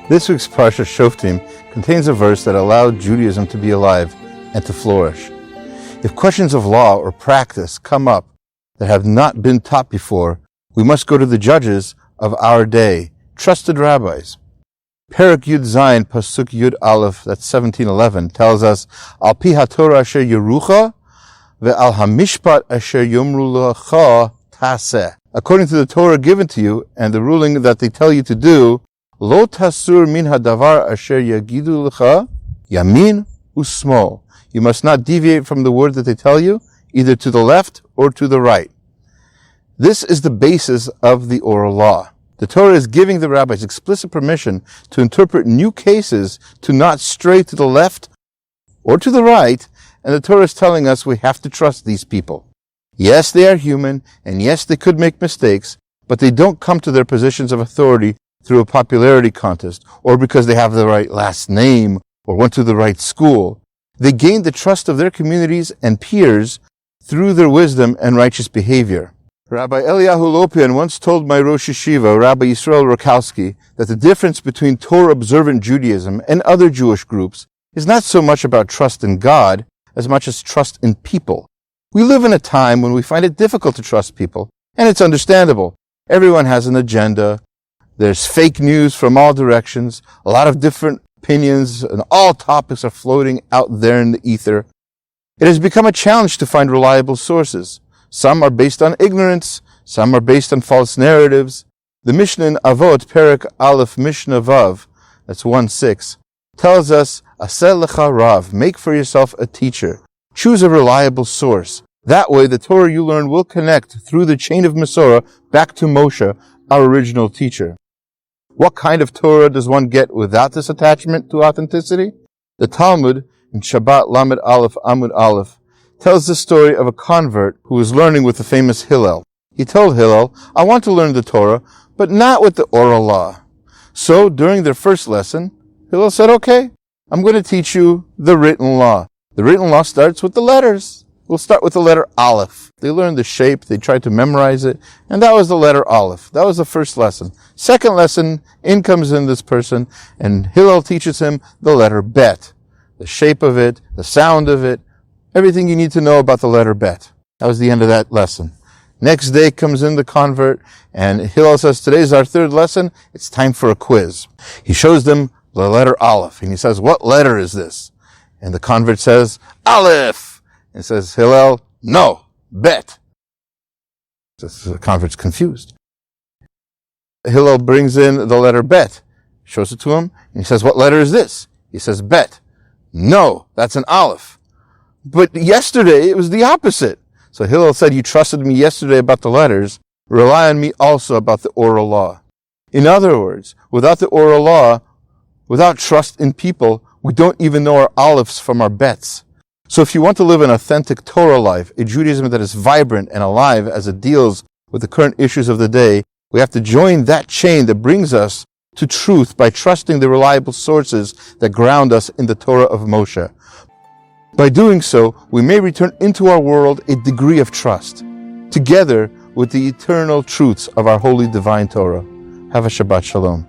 This week's Parshat Shoftim contains a verse that allowed Judaism to be alive and to flourish. If questions of law or practice come up that have not been taught before, we must go to the judges of our day, trusted rabbis. Perek Yud Zayin Pasuk Yud Aleph, that's 1711, tells us, Al pi haTorah asher yerucha ve'al hamishpat asher yomru lecha taseh. According to the Torah given to you and the ruling that they tell you to do, Lo tasur min hadavar asher yagidu lecha yamin usmol. You must not deviate from the word that they tell you, either to the left or to the right. This is the basis of the oral law. The Torah is giving the rabbis explicit permission to interpret new cases to not stray to the left or to the right, and the Torah is telling us we have to trust these people. Yes, they are human, and yes, they could make mistakes, but they don't come to their positions of authority through a popularity contest, or because they have the right last name, or went to the right school. They gain the trust of their communities and peers through their wisdom and righteous behavior. Rabbi Eliyahu Lopian once told my Rosh Yeshiva, Rabbi Yisrael Rakowski, that the difference between Torah-observant Judaism and other Jewish groups is not so much about trust in God as much as trust in people. We live in a time when we find it difficult to trust people, and it's understandable. Everyone has an agenda. There's fake news from all directions, a lot of different opinions, and all topics are floating out there in the ether. It has become a challenge to find reliable sources. Some are based on ignorance, some are based on false narratives. The Mishnah in Avot, Perek Aleph Mishnah Vav, that's 1:6, tells us, Aseh lecha rav, make for yourself a teacher. Choose a reliable source. That way the Torah you learn will connect through the chain of Masorah back to Moshe, our original teacher. What kind of Torah does one get without this attachment to authenticity? The Talmud, in Shabbat Lamed Aleph Amud Aleph, tells the story of a convert who was learning with the famous Hillel. He told Hillel, I want to learn the Torah, but not with the oral law. So, during their first lesson, Hillel said, okay, I'm going to teach you the written law. The written law starts with the letters. We'll start with the letter Aleph. They learned the shape, they tried to memorize it, and that was the letter Aleph. That was the first lesson. Second lesson, in comes in this person, and Hillel teaches him the letter Bet. The shape of it, the sound of it, everything you need to know about the letter Bet. That was the end of that lesson. Next day comes in the convert, and Hillel says, today's our third lesson, it's time for a quiz. He shows them the letter Aleph, and he says, what letter is this? And the convert says, Aleph! And says, Hillel, no, Bet. The convert's confused. Hillel brings in the letter Bet, shows it to him, and he says, what letter is this? He says, Bet. No, that's an Aleph. But yesterday it was the opposite. So Hillel said, you trusted me yesterday about the letters, rely on me also about the oral law. In other words, without the oral law, without trust in people, we don't even know our Alephs from our Bets. So if you want to live an authentic Torah life, a Judaism that is vibrant and alive as it deals with the current issues of the day, we have to join that chain that brings us to truth by trusting the reliable sources that ground us in the Torah of Moshe. By doing so, we may return into our world a degree of trust, together with the eternal truths of our holy divine Torah. Have a Shabbat Shalom.